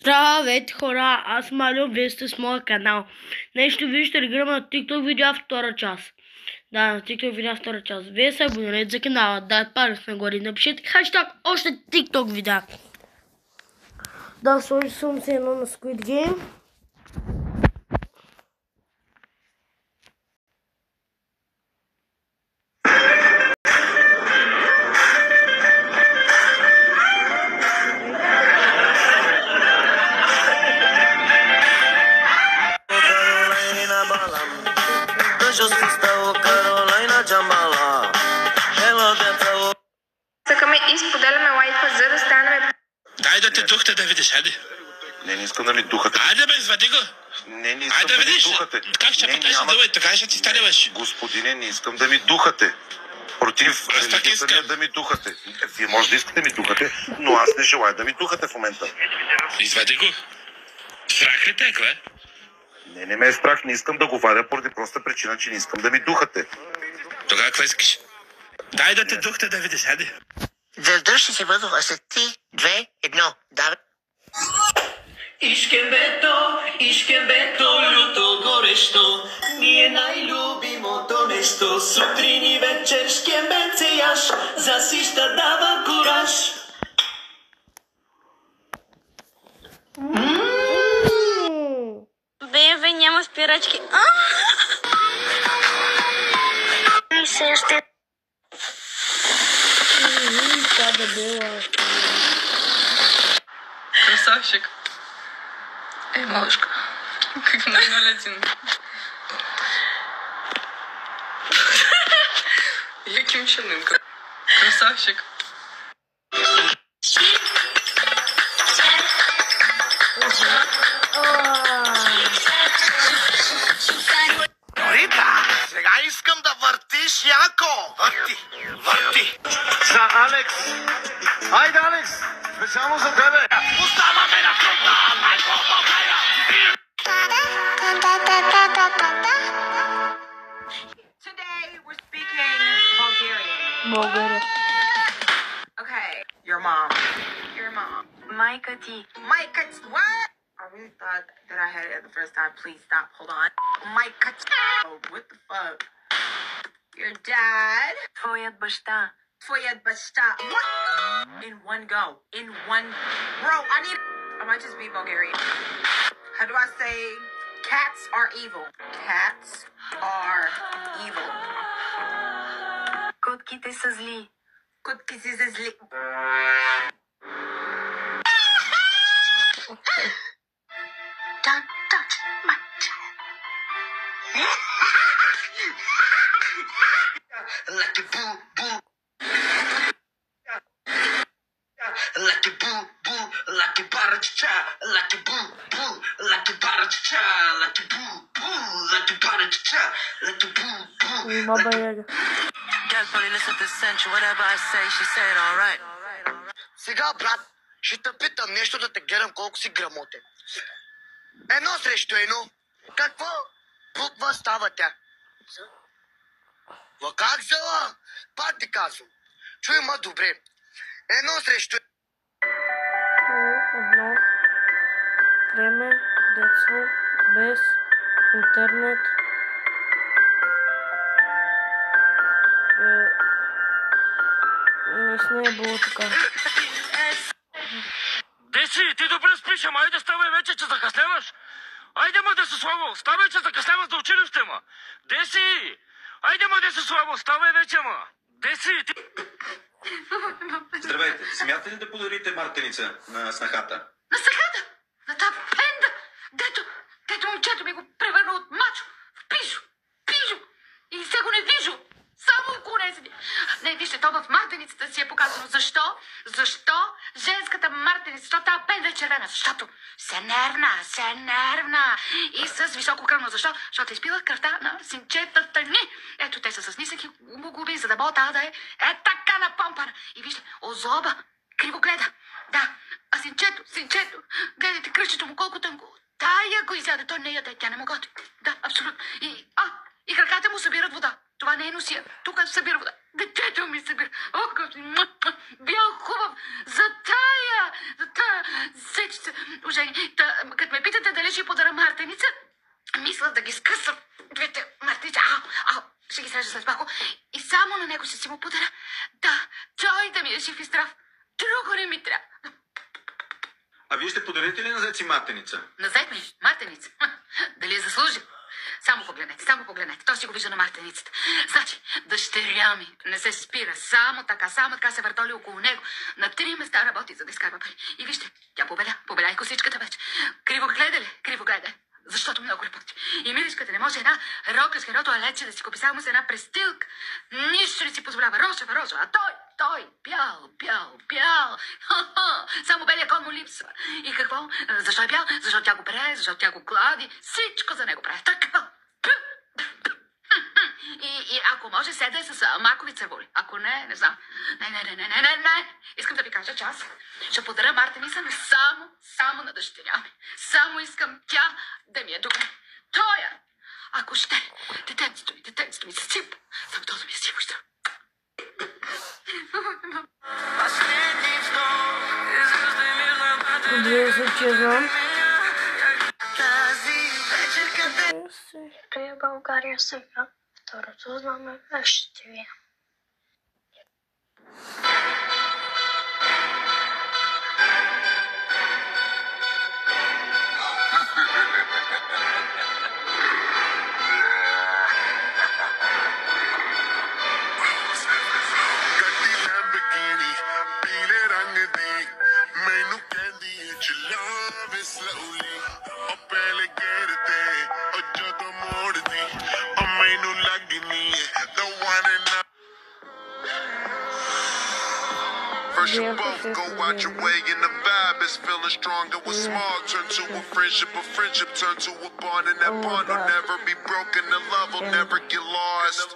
Здравейте хора, аз Малио, вие сте с моя канал. Днес ще виждате реграма на TikTok видео втора част. Да, на TikTok видео втора част. Вие се абонирайте за канала, дайте палец нагоре и напишете хаштаг още TikTok видео. Да, сложи съм се едно на Squid Game. Цъкаме и споделяме лайфа, за да станем... Дай да те духте да видиш, хайде. Не искам да ми духате. Айде бе, извади го. Не искам Айде да ми видиш. духате. Как ще покажеш да така ще ти стане беше? Господине, не искам да ми духате. Против религията да ми духате. Вие може да искате да ми духате, но аз не желая да ми духате в момента. Извади го. Страх ли те, кое? Не ме е страх, не искам да го вадя поради проста причина, че не искам да ми духате. Тогава какво искаш? Дай да те духте да видиш, хайде. Задръжте се въздуха след 3, 2, 1. Давай. Ishkembeto, люто горещо, ми е най-любимото нещо. Сутрин и вечер шкембенце яш, за сища дава кураж. БМВ няма спирачки. И се ще... Красавчик. Эй, малышка, как на 0-1. Я Ким Чен Ын. Красавчик. Рита, сега искам да въртиш яко. Върти. За Алекс! Айде, Алекс! Специално за тебе! Оставаме на фронта, майко България! Today we're speaking Bulgarian. България. Okay, your mom. Your mom. Майка ти. Micah, what? I really thought that I had it the first time. Please stop. Hold on. Micah. Oh, what the fuck? Your dad. Твоят баща. Твоят баща. What? In one go. In one. Bro, I might just be Bulgarian. How do I say cats are evil? Cats are evil. Котките са зли. Котки си за зли. Don't touch my child. Lucky boo boo. Lucky boo boo. Lucky baracha. Lucky boo boo. Lucky baracha. Lucky boo boo. Lucky baracha. Lucky boo boo. Баба Яга. Girl, probably listen to Central. Whatever I say, she said alright. Сега, брат, ще те питам нещо да те гледам колко си грамотен. Едно срещу едно. Какво буква става тя? Как зела? Пак ти казвам. Чуй ма добре. Едно срещу Едно време детство без интернет. Не е било така. Деси, ти добре спиш, ама айде ставай вече, че закъсняваш. Айде ма, Десиславо, ставай, че закъсняваш за училище, ма. Деси! Айде ма, Десиславо, ставай вече, ма. Деси, ти... Здравейте! Смятате ли да подарите мартеница на снахата? На сахата! На тази пенда! Дето момчето ми го превърна от мачо в пижо! Пижо! И сега го не вижу! Само около не седи. Не, вижте, то в мартеницата си е показано. Защо? Защо женската мартеница, защо тази пенда е червена? Защото се нервна и с високо кръвно. Защо? Защото изпила кръвта на синчетата ни. Ето, те са с нисък хемоглобин, за да мога да е така напомпана. И вижте, озоба, криво гледа. Да, а синчето, гледайте кръщето му колко тънко. Тая го изяде, той не яде, тя не му готви. Да, абсолютно. И краката му събират вода. Това не е носия. Тук събира вода. Детето ми събира. О, бял хубав. За тая сечица. Ужени. ми е жив и здрав. Друго не ми трябва. А вие ще подарите ли на зет си мартеница? На зет ми, мартеница. Дали е заслужил? Само погледнете. Той си го вижда на мартеницата. Значи, дъщеря ми не се спира. Само така се въртоли около него. На 3 места работи, за да изкарва пари. И вижте, тя побеля и косичката вече. Криво гледа. Защото много работи. И миличката не може една рока с херото алече да си купи само с една престилка. Нищо не си позволява. Рожа. А той, бял. Само белия кон му липсва. И какво? Защо е бял? Защото тя го пере, защото тя го клади. Всичко за него прави. Така. И ако може, седа с макови цървули. Ако не знам. Не. Искам да ви кажа, че аз ще подаря мартеница, но само на дъщеря ми. Само искам тя да ми е добре. Тоя, ако ще, детенцето ми се ципа. Само то да ми е сивоща. Къде България сега? Второто знаме ще ви. First you both go out your way and the vibe is feeling stronger. With small turn to a friendship turn to a bond, and that bond will never be broken. The love will never get lost.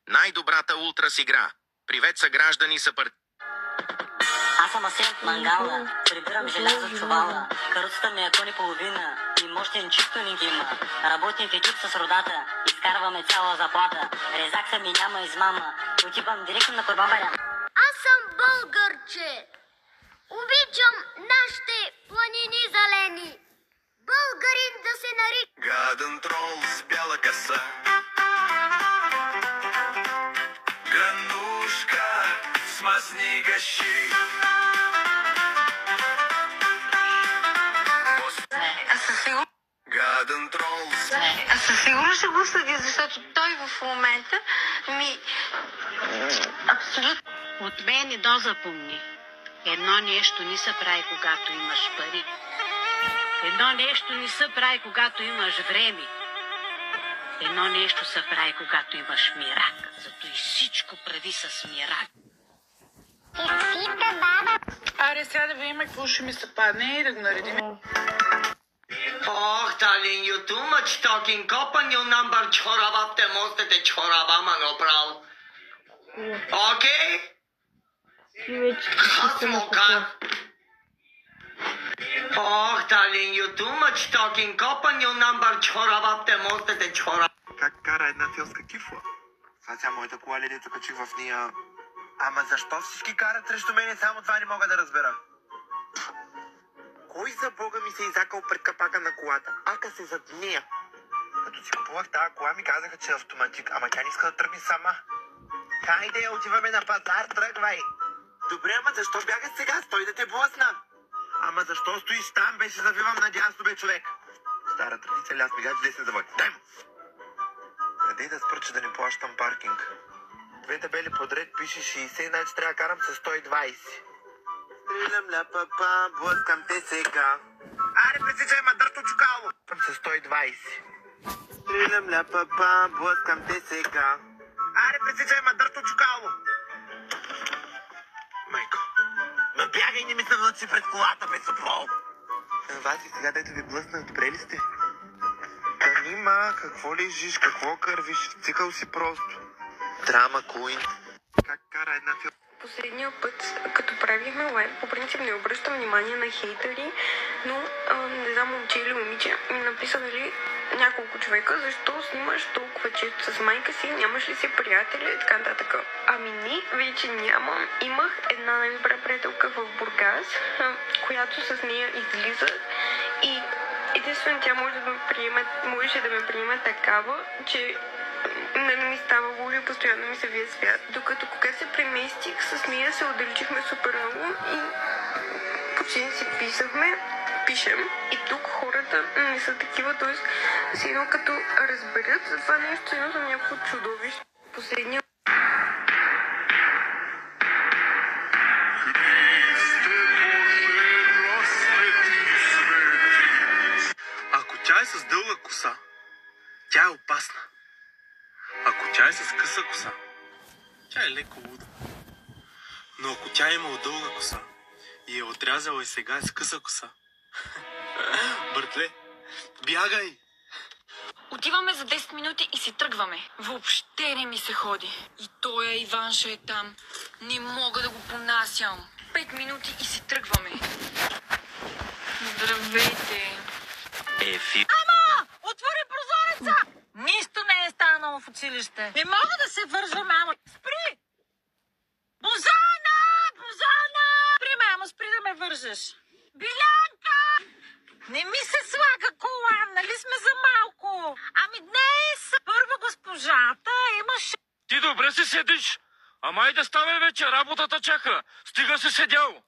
Най-добрата ултрас игра. Привет съграждани Аз съм Асент Мангала, прибирам желязо чувала. Каруцата ми е тон и половина и мощен чип тунинг има. Работим в екип с родата, изкарваме цяла заплата. Резак съм и няма измама, отивам директно на Корбабаря. Аз съм българче. Обичам нашите планини зелени. Българин да се нарича. Гаден трол с бяла каса. Гранушка с масни гаши. Аз със сигурност. Гаден трол с... Аз със сигурност ще го съдя, защото той в момента ми... Абсолютно. От мен едно запомни. Едно нещо не се прави, когато имаш пари. Едно нещо не се прави, когато имаш време. Едно нещо се прави, когато имаш мирак. Зато и всичко прави с мирак. Аре, сега да видим какво ще ми се падне и да го наредим. Oh, darling, you too much talking. Open your number, chorabap te mostete chorabama no prav. Okay? Hasmoka. Oh, darling, you too much talking. Open your number, chorabap te mostete chorabama. Как кара една филска кифла? Това сега моята кола ли дето качих в нея. Ама защо всички карат срещу мене? Само това не мога да разбера. Кой за Бога ми се изакал пред капака на колата? Ака се зад нея. Като си купувах тази кола ми казаха, че е автоматик, ама тя не иска да тръгне сама. Хайде, отиваме на пазар, тръгвай. Добре, ама защо бягаш сега? Стой да те блъсна. Ама защо стоиш там, бе, ще завивам надясно, бе, човек. Стара традиция, ляс мигач, десен завой. Дай му! Къде да спра, че да не плащам паркинг? Две табели подред пише 60, значи трябва да карам с 120. Стрелям ля папа, блъскам те сега. Аре, пресичай, мадърто чукало! Съм с 120. Стрелям ля папа, блъскам те сега. Аре, пресичай, мадърто чукало! Майко, ме бягай, не ми се влъчи пред колата, бе, съпол! Вас и сега дето ви блъснах, добре ли сте? Та нима, какво лежиш, какво кървиш, цикъл си просто. Драма, Куин. Как кара една филма? Последния път, като правихме лайв, по принцип не обръщам внимание на хейтери, но не знам, момче или момиче ми написа дали няколко човека, защо снимаш толкова често с майка си, нямаш ли си приятели и така нататък. Ами не, вече нямам. Имах една най-добра приятелка в Бургас, която с нея излиза и Единствено тя можеше да ме приема такава, че ми става лошо и постоянно ми се вие свят. Докато когато се преместих, с нея се отдалечихме супер много и почти не си пишем. И тук хората не са такива, т.е. си едно като разберат за това нещо, едно съм някакво чудовище. Последния Ако тя е с дълга коса, тя е опасна. Ако тя е с къса коса, тя е леко луда. Но ако тя е имала дълга коса и е отрязала и сега е с къса коса, братле, бягай! Отиваме за 10 минути и си тръгваме. Въобще не ми се ходи. И тоя Иванша е там. Не мога да го понасям. 5 минути и си тръгваме. Здравейте. Ама! Отвори прозореца! Нищо не е станало в училище. Не мога да се вържа, мамо. Спри! Бозана! Бозана! Спри, мамо, спри да ме вържеш. Билянка! Не ми се слага кола, нали сме за малко? Ами днес първа госпожата имаше... Ти добре си седиш. Ама и да ставай вече, работата чака. Стига си седял.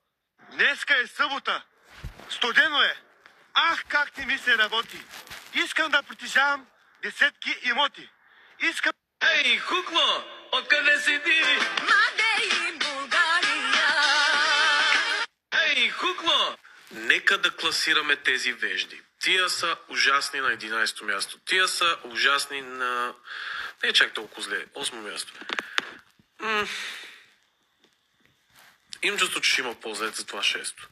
Днеска е събота. Студено е. Ах, как не ми се работи. Искам да притежавам десетки имоти. Искам... Ей, кукло, откъде си ти? Мадей, България! Ей, кукло! Нека да класираме тези вежди. Тия са ужасни на 11-то място. Тия са ужасни на... Не е чак толкова зле. 8-то място. Имам чувство, че ще има по-зле за това 6-то.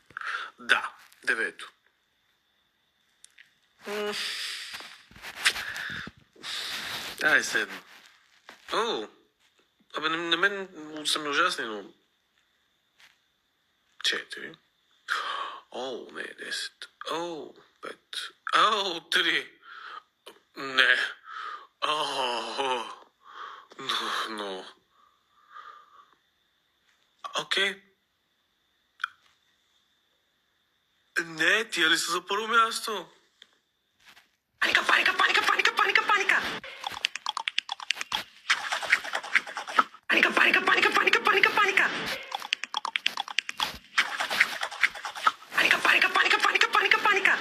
Да, 9-то. Ай, 7. О, абе, на мен са ми ужасни, но... 4. О, не, 10. О, 5. О, 3. Не. О, но. Окей. Не, тия ли са за първо място? Паника, паника, паника, паника, паника, паника! Паника, паника, паника, паника, паника, паника! Паника, паника, паника, паника, паника, паника!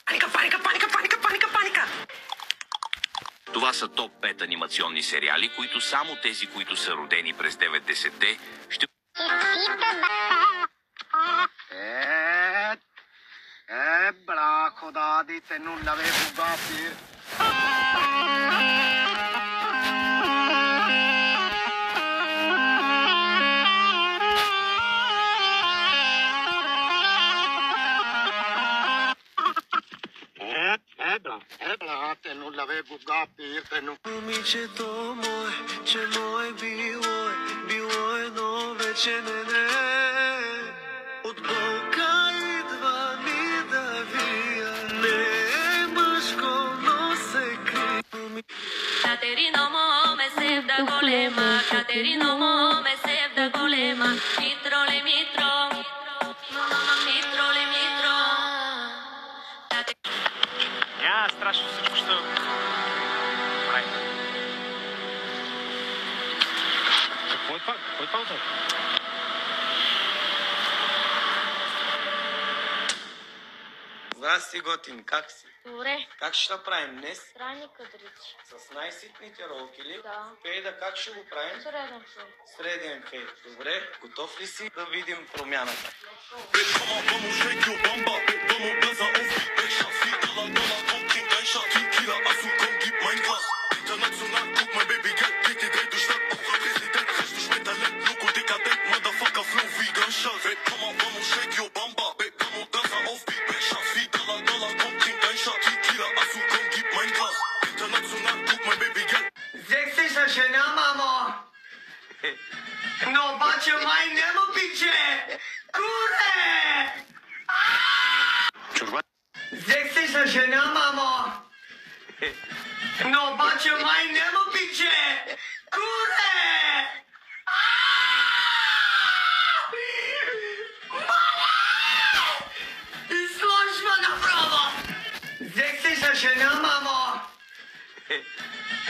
Паника, паника, паника, паника, паника, паника! Това са топ 5 анимационни сериали, които само тези, които са родени през 90-те, ще... बड़ा खुदा दी तेनू नवे बुगा फिर बड़ा तेनू लवे बुगा फिर तेनू Момичето мое, че мое било едно вече не. От Бога идва ми да вия, не е мъжко, но се крие. Caterino mo me sevda golema, Caterino mo me sevda golema, mitro le mitro, mitro le mitro. Няма страшно, всичко ще прави. Какво е това? Какво е това? Здрасти, готин, как си? Добре. Как ще направим днес? Странни кадрици. С най-ситните ролки ли? Да. Фейда как ще го правим? Среден фейд. Среден фейд. Добре, готов ли си да видим промяната? Взех се за жена, мамо! Но обаче май нема пиче! Куре! Взех се за жена, мамо! Но обаче май нема пиче! Куре!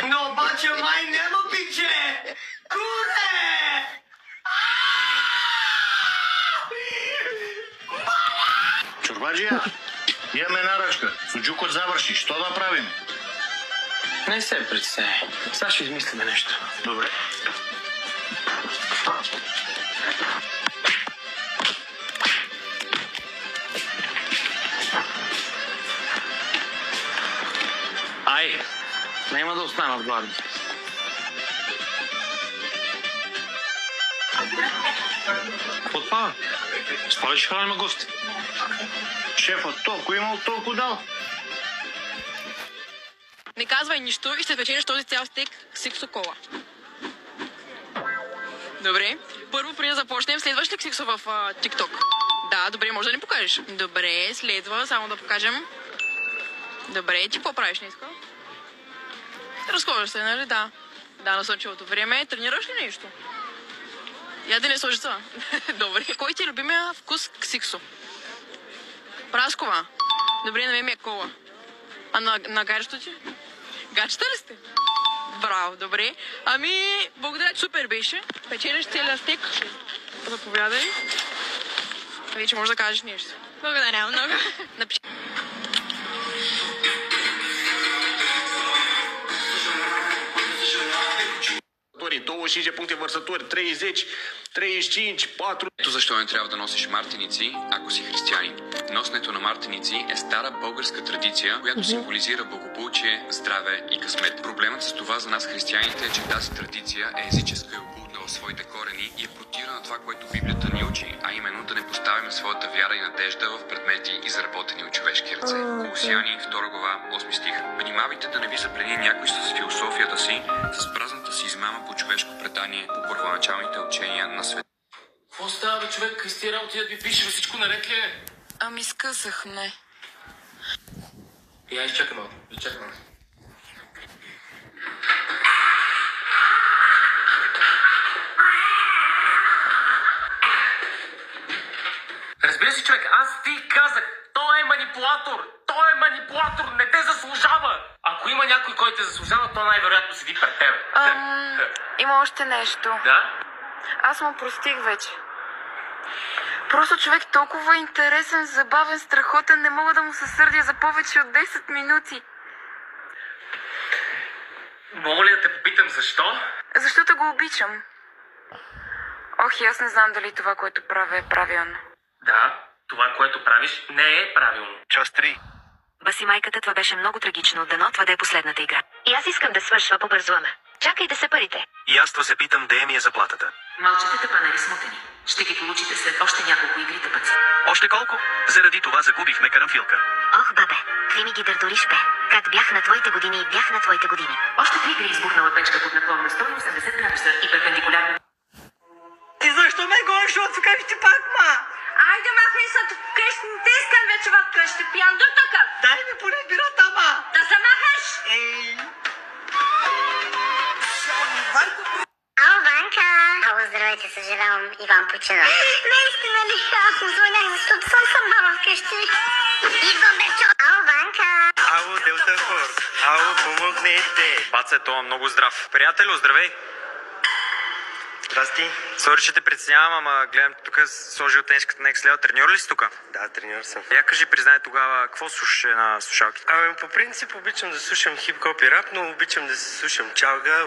Но обаче май нема пиче! Куре! Чорбаджия, имаме наръчка. Суджукът завърши. Що да правим? Не се представя. Сега ще измислиме нещо. Добре. Ай, няма да останат гладни. Какво това? Спали ще храним гости. Шефът толкова имал, толкова дал. Не казвай нищо и ще спечелиш този цял стейк Ксиксо кола. Добре. Първо, преди да започнем, следваш ли Ксиксо в TikTok? Да, добре, може да ни покажеш. Добре, следва, само да покажем. Добре, ти какво правиш днеска? Разхождаш се, нали? Да. Да, на слънчевото време. Тренираш ли нещо? Я да не сложи това. Добре. Кой ти е любимия вкус Ксиксо? Праскова. Добре, на мен е кола. А на гарчето ти? Гачета ли сте? Браво, добре. Ами, благодаря, супер беше. Печелиш целия стек. Заповядай. Вече може да кажеш нещо. Благодаря много. Напиши. Douăzeci puncte vărsături, 30, 35, 4... Ето защо не трябва да носиш мартеници, ако си християнин. Носенето на мартеници е стара българска традиция, която символизира благополучие, здраве и късмет. Проблемът с това за нас християните е, че тази традиция е езическа и окултна в своите корени и е противна на това, което Библията ни учи, а именно да не поставяме своята вяра и надежда в предмети, изработени от човешки ръце. Колосяни, 2 глава, 8 стих. Внимавайте да не ви заплени някой с философията си, с празната си измама по човешко предание, по първоначалните учения на света. Какво става, бе, човек? Какви работи да ви пише? Всичко наред ли е? Ами скъсах, не. Я изчакай малко. Изчакай малко. Разбира се, човек, аз ти казах, той е манипулатор. Той е манипулатор, не те заслужава. Ако има някой, който те заслужава, то най-вероятно седи пред теб. Има още нещо. Да? Аз му простих вече. Просто човек толкова интересен, забавен, страхотен, не мога да му се сърдя за повече от 10 минути. Мога ли да те попитам защо? Защото го обичам. Ох, и аз не знам дали това, което правя, е правилно. Да, това, което правиш, не е правилно. Част 3. Баси майката, това беше много трагично, дано това да е последната игра. И аз искам да свършва побързо, ама. Чакайте се парите. И аз това се питам, де ми е заплатата. Мълчите тъпанери смутени. Ще ги получите след още няколко игри тъпъци. Още колко? Заради това загубихме карамфилка. Ох, бабе, ти ми ги дърдориш, бе. Как бях на твоите години и бях на твоите години. Още 3 игри избухнала печка под наклон на 180 градуса и перпендикулярно. Ти защо ме гониш от вкъщи пак, ма? Айде, махни се от вкъщи, не те искам вече в къщи, пиян до такъв. Дай ми поне бирата, ма. Да се махаш! Ало, Ванка! Ало, здравейте, съжалявам, Иван почина. Наистина ли? Аз му звънях, защото съм сама вкъщи. Идвам без чо... Ало, Ванка! Ало, Делта Форс! Ало, помогнете! Баце, то е много здрав. Приятелю, здравей! Здрасти. Сори, че те притеснявам, ама гледам тук сложил тениската на X-Level. Треньор ли си тук? Да, треньор съм. Я кажи, признай тогава, какво слушаш на слушалките? Ами, по принцип обичам да слушам хип-хоп и рап, но обичам да се слушам чалга.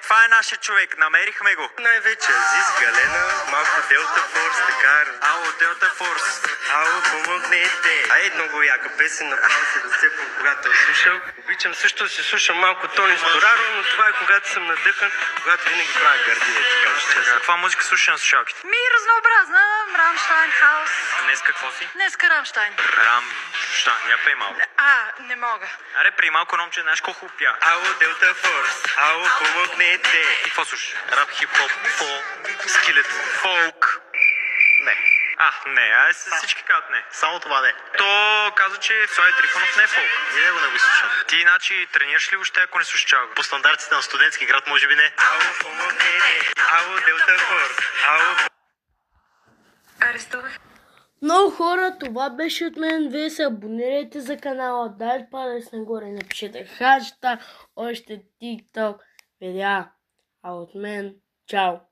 Това е нашия човек, намерихме го. Най-вече Азиз, Галена, малко Делта Форс, така. Ало, Делта Форс. Ало, помогнете. Много яка песен, направо се разцепвам, когато я слушам. Обичам също да се слушам малко Тони Стораро, но това е когато съм надъхан, когато винаги правя гърдина, така че честно. Каква музика слушаш на слушалките? Разнообразна. Рамштайн, хаус. Днес какво си? Днеска Рамштайн. Рамштайн, я пей малко. Не мога. Аре, при малко номче, знаеш колко пя. Ало, Делта Форс. Ало, помогнете. И какво слушаш? Рап, хип-хоп, скилет, фолк. Не. Не, всички казват не. Само това не. То казва, че Слави Трифонов не е фолк. И него не го слушам. Ти иначе тренираш ли въобще, ако не слушаш чалга? По стандартите на студентски град, може би не. Ало, помогнете. Ало, Делта Форс. Ало. Арестувах. Много хора, това беше от мен. Вие се абонирайте за канала, дайте палец нагоре, напишете хаштаг, още TikTok видеа. А от мен, чао!